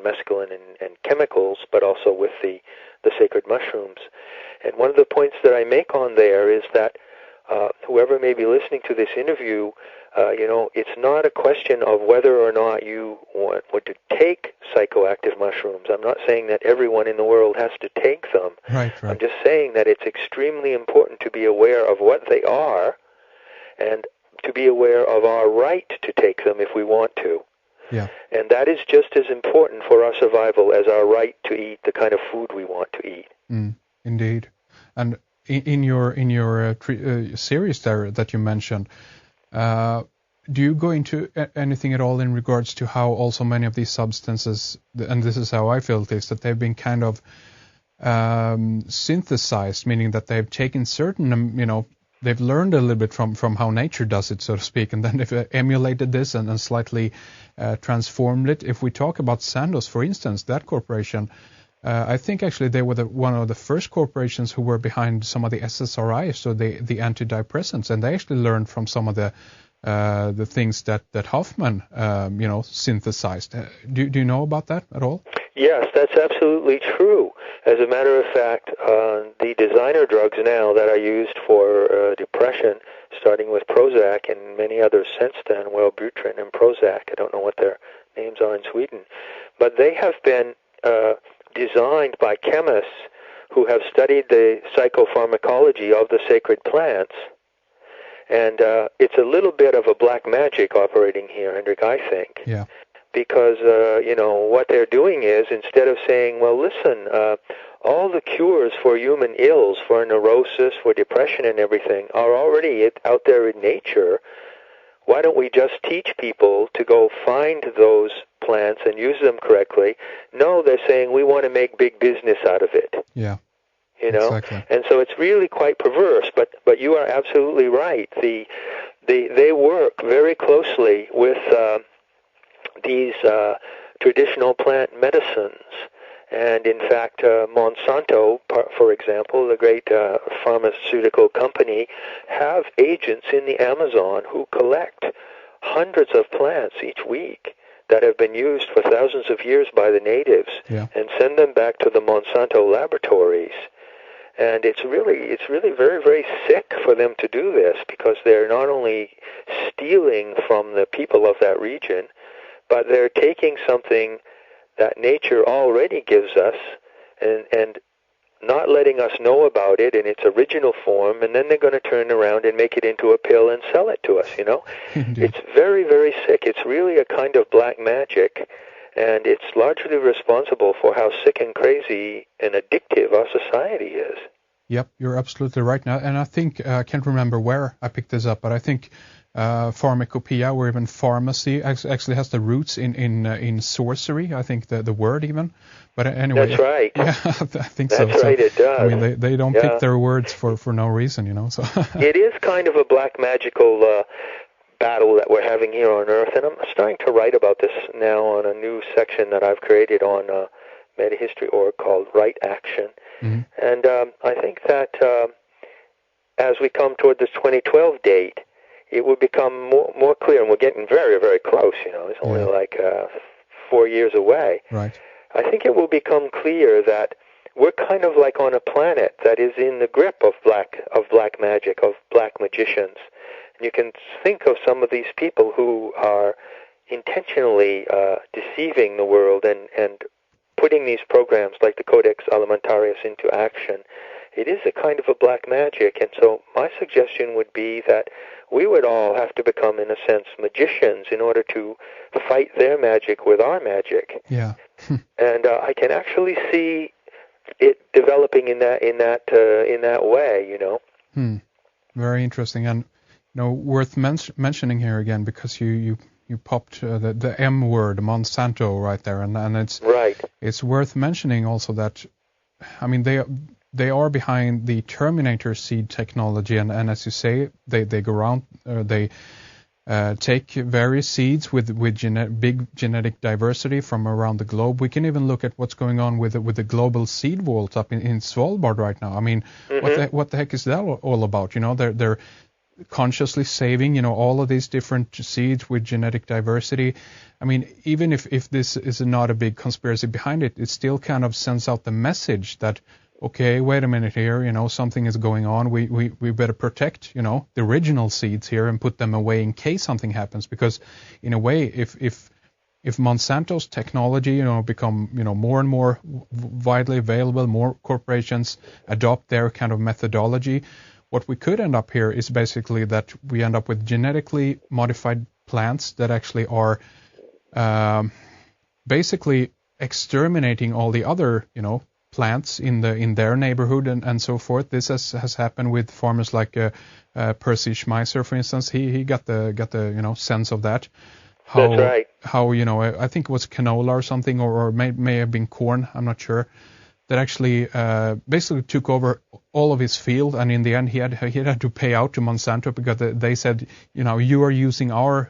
mescaline and chemicals, but also with the sacred mushrooms. And one of the points that I make on there is that whoever may be listening to this interview, it's not a question of whether or not you want to take psychoactive mushrooms. I'm not saying that everyone in the world has to take them. Right. I'm just saying that it's extremely important to be aware of what they are and to be aware of our right to take them if we want to. Yeah. And that is just as important for our survival as our right to eat the kind of food we want to eat. Indeed. And in your series there that you mentioned, do you go into anything at all in regards to how also many of these substances, and this is how I feel it is, that they've been kind of synthesized, meaning that they've taken certain, they've learned a little bit from how nature does it, so to speak, and then they've emulated this and slightly transformed it. If we talk about Sandoz, for instance, that corporation, I think actually they were one of the first corporations who were behind some of the SSRIs, so the antidepressants, and they actually learned from some of the things that Hoffman, synthesized. Do you know about that at all? Yes, that's absolutely true. As a matter of fact, the designer drugs now that are used for depression, starting with Prozac and many others since then, Wellbutrin and Prozac, I don't know what their names are in Sweden, but they have been designed by chemists who have studied the psychopharmacology of the sacred plants. And it's a little bit of a black magic operating here, Hendrik, I think. Yeah. Because, what they're doing is, instead of saying, well, listen, all the cures for human ills, for neurosis, for depression and everything, are already out there in nature. Why don't we just teach people to go find those plants and use them correctly? No, they're saying we want to make big business out of it. Yeah. Exactly. And so it's really quite perverse, but you are absolutely right. They work very closely with these traditional plant medicines. And in fact, Monsanto, for example, the great pharmaceutical company, have agents in the Amazon who collect hundreds of plants each week that have been used for thousands of years by the natives and send them back to the Monsanto laboratories. And it's really very, very sick for them to do this, because they're not only stealing from the people of that region, but they're taking something that nature already gives us and not letting us know about it in its original form, and then they're going to turn around and make it into a pill and sell it to us, It's very, very sick. It's really a kind of black magic, and it's largely responsible for how sick and crazy and addictive our society is. Yep, you're absolutely right now. And I think, I can't remember where I picked this up, but I think pharmacopoeia or even pharmacy actually has the roots in sorcery, I think the word even. But anyway. That's right. Yeah, I think so. That's right, it does. I mean, they don't pick their words for no reason, so. It is kind of a black magical battle that we're having here on Earth, and I'm starting to write about this now on a new section that I've created on Metahistory.org called Right Action. Mm-hmm. And I think that as we come toward this 2012 date, it will become more clear, and we're getting very, very close, It's only like 4 years away. Right. I think it will become clear that we're kind of like on a planet that is in the grip of black magic, of black magicians. And you can think of some of these people who are intentionally deceiving the world and putting these programs like the Codex Alimentarius into action. It is a kind of a black magic, and so my suggestion would be that we would all have to become, in a sense, magicians in order to fight their magic with our magic. Yeah. And I can actually see it developing in that way, Very interesting, and worth mentioning here again, because you popped the M word, Monsanto, right there, and it's right. It's worth mentioning also that, I mean, they are behind the Terminator seed technology, and as you say, they go around, they take various seeds with big genetic diversity from around the globe. We can even look at what's going on with the global seed vault up in Svalbard right now. I mean, what the heck is that all about? They're consciously saving, all of these different seeds with genetic diversity. I mean, even if this is not a big conspiracy behind it, it still kind of sends out the message that, okay, wait a minute here, something is going on. We better protect, the original seeds here and put them away in case something happens. Because in a way, if Monsanto's technology, become, more and more widely available, more corporations adopt their kind of methodology, what we could end up here is basically that we end up with genetically modified plants that actually are basically exterminating all the other, plants in their neighborhood and so forth. This has happened with farmers like Percy Schmeiser, for instance. He got the sense of that. That's right. How I think it was canola or something, or may have been corn. I'm not sure. That actually basically took over all of his field, and in the end he had to pay out to Monsanto because they said, you are using our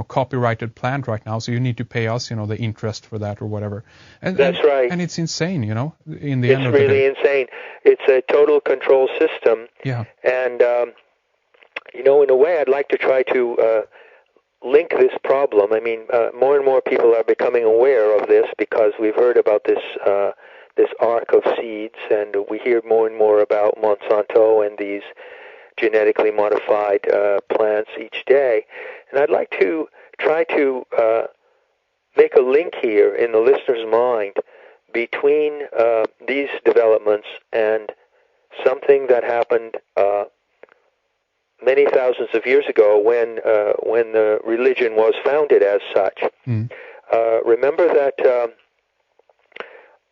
copyrighted plant right now, so you need to pay us, the interest for that or whatever. That's right. And it's insane, in the end of the day. It's really insane. It's a total control system. Yeah. And in a way, I'd like to try to link this problem. I mean, more and more people are becoming aware of this because we've heard about this arc of seeds, and we hear more and more about Monsanto and these genetically modified plants each day. And I'd like to try to make a link here in the listener's mind between these developments and something that happened many thousands of years ago when the religion was founded as such. Mm. Remember that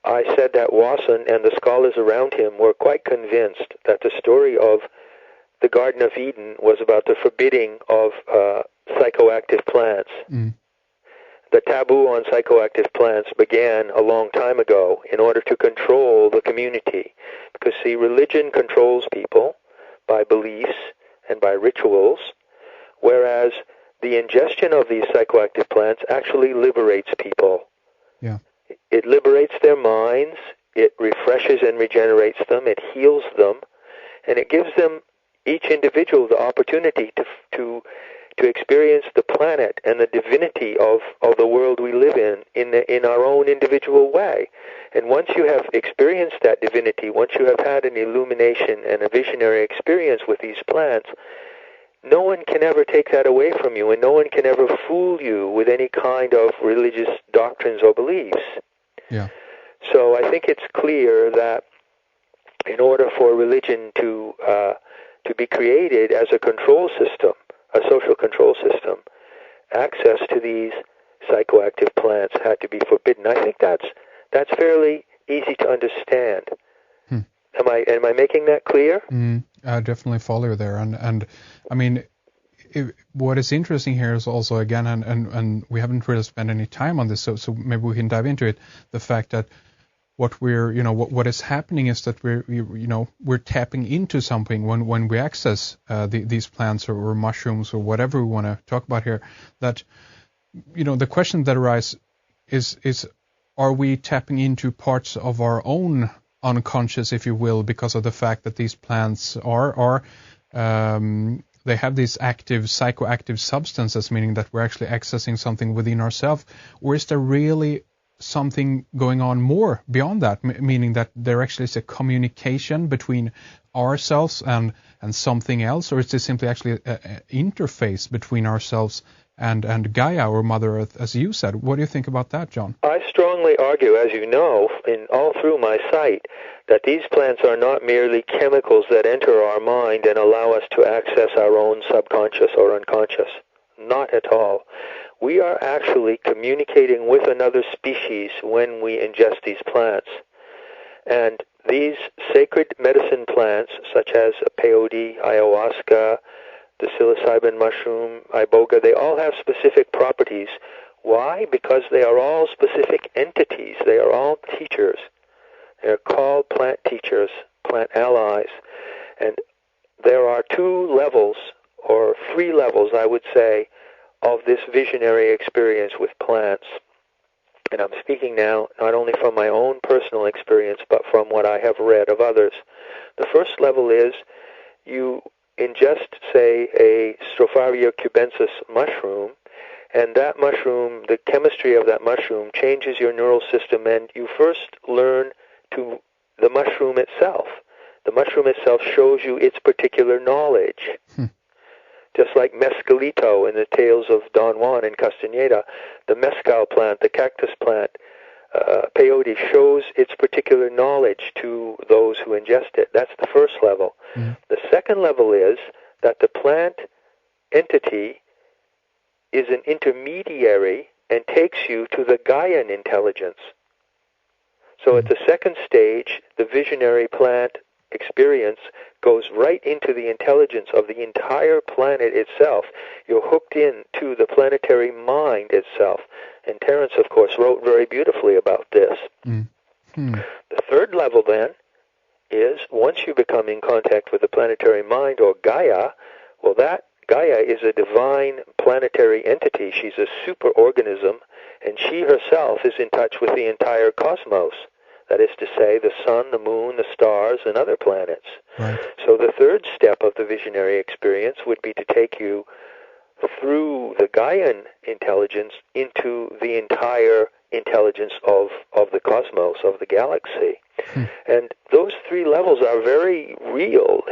I said that Wasson and the scholars around him were quite convinced that the story of the Garden of Eden was about the forbidding of psychoactive plants. Mm. The taboo on psychoactive plants began a long time ago in order to control the community. Because, see, religion controls people by beliefs and by rituals, whereas the ingestion of these psychoactive plants actually liberates people. Yeah. It liberates their minds, it refreshes and regenerates them, it heals them, and it gives them, each individual, the opportunity to experience the planet and the divinity of the world we live in our own individual way. And once you have experienced that divinity, once you have had an illumination and a visionary experience with these plants, no one can ever take that away from you, and no one can ever fool you with any kind of religious doctrines or beliefs. Yeah. So I think it's clear that in order for religion to be created as a control system, a social control system, access to these psychoactive plants had to be forbidden. I think that's fairly easy to understand. Am I making that clear? I definitely follow you there, and I mean, what is interesting here is also, again, and we haven't really spent any time on this, so maybe we can dive into it. The fact that what is happening is that we're tapping into something when we access these plants or mushrooms or whatever we want to talk about here. That the question that arises is are we tapping into parts of our own unconscious, if you will, because of the fact that these plants are they have these active psychoactive substances, meaning that we're actually accessing something within ourselves, or is there really something going on more beyond that, meaning that there actually is a communication between ourselves and something else, or is this simply actually an interface between ourselves and Gaia, or Mother Earth, as you said? What do you think about that, John? I strongly argue, as you know, all through my site, that these plants are not merely chemicals that enter our mind and allow us to access our own subconscious or unconscious. Not at all. We are actually communicating with another species when we ingest these plants. And these sacred medicine plants, such as peyote, ayahuasca, the psilocybin mushroom, iboga, they all have specific properties. Why? Because they are all specific entities. They are all teachers. They're called plant teachers, plant allies. And there are 2 levels, or 3 levels, I would say, of this visionary experience with plants. And I'm speaking now not only from my own personal experience, but from what I have read of others. The first level is you ingest, say, a Stropharia cubensis mushroom, and that mushroom, the chemistry of that mushroom changes your neural system, and you first learn to the mushroom itself. The mushroom itself shows you its particular knowledge. Just like mescalito in the tales of Don Juan and Castaneda, the mescal plant, the cactus plant, peyote shows its particular knowledge to those who ingest it. That's the first level. The second level is that the plant entity is an intermediary and takes you to the Gaian intelligence. So at the second stage, the visionary plant experience goes right into the intelligence of the entire planet itself. You're hooked into the planetary mind itself. And Terence, of course, wrote very beautifully about this. The third level, then, is once you become in contact with the planetary mind, or Gaia, well, that Gaia is a divine planetary entity. She's a superorganism, and she herself is in touch with the entire cosmos. That is to say, the sun, the moon, the stars, and other planets. Right. So the third step of the visionary experience would be to take you through the Gaian intelligence into the entire intelligence of the cosmos, of the galaxy. And those three levels are very real.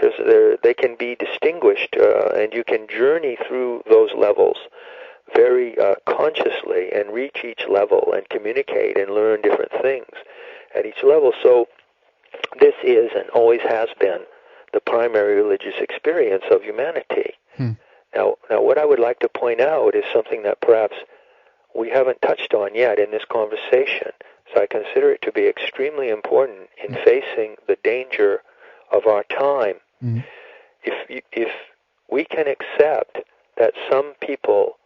They can be distinguished, and you can journey through those levels very consciously and reach each level and communicate and learn different things at each level. So this is and always has been the primary religious experience of humanity. Now, what I would like to point out is something that perhaps we haven't touched on yet in this conversation. So I consider it to be extremely important in facing the danger of our time. If we can accept that some people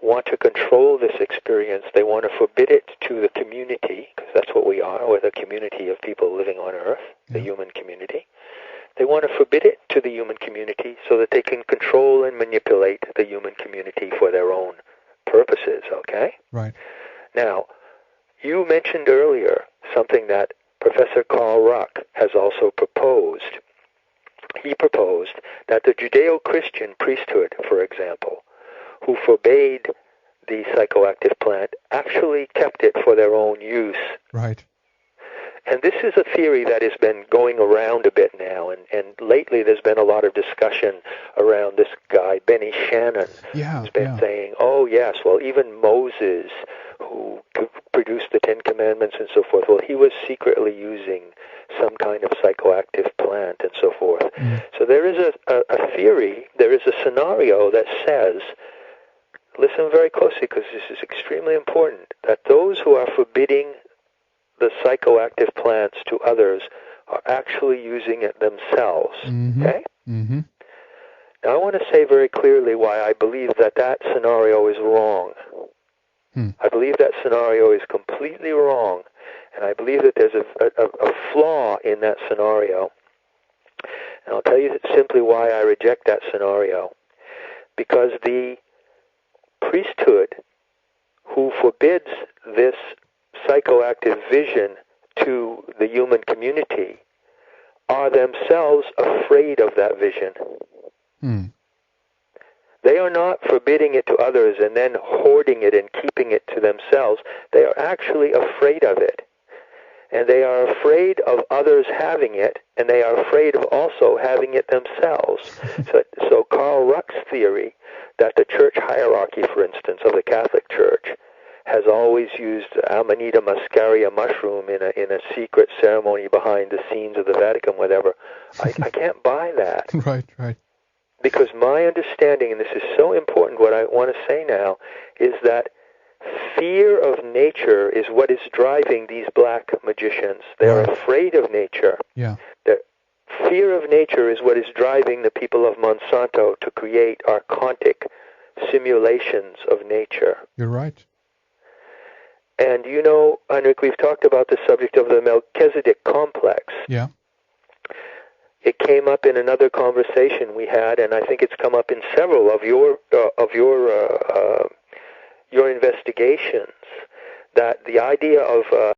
want to control this experience, they want to forbid it to the community, because that's what we are, we're the community of people living on Earth, the human community. They want to forbid it to the human community so that they can control and manipulate the human community for their own purposes, okay? Right. Now, you mentioned earlier something that Professor Carl Ruck has also proposed. He proposed that the Judeo-Christian priesthood, for example, who forbade the psychoactive plant, actually kept it for their own use. Right. And this is a theory that has been going around a bit now, and lately there's been a lot of discussion around this guy, Benny Shannon, who's been saying, oh yes, well even Moses, who produced the Ten Commandments and so forth, well he was secretly using some kind of psychoactive plant and so forth. So there is a theory, there is a scenario that says, listen very closely because this is extremely important, that those who are forbidding the psychoactive plants to others are actually using it themselves. Okay? Now I want to say very clearly why I believe that scenario is wrong. I believe that scenario is completely wrong, and I believe that there's a flaw in that scenario. And I'll tell you simply why I reject that scenario. Because the priesthood who forbids this psychoactive vision to the human community are themselves afraid of that vision. They are not forbidding it to others and then hoarding it and keeping it to themselves. They are actually afraid of it. And they are afraid of others having it, and they are afraid of also having it themselves. So Carl Ruck's theory that the church hierarchy, for instance, of the Catholic Church has always used Amanita muscaria mushroom in a secret ceremony behind the scenes of the Vatican, whatever, I can't buy that. Right. Because my understanding, and this is so important, what I want to say now, is that fear of nature is what is driving these black magicians. They are afraid of nature. The fear of nature is what is driving the people of Monsanto to create archontic simulations of nature. You're right. And you know, Heinrich, we've talked about the subject of the Melchizedek complex. Yeah. It came up in another conversation we had, and I think it's come up in several of your investigations, that the idea of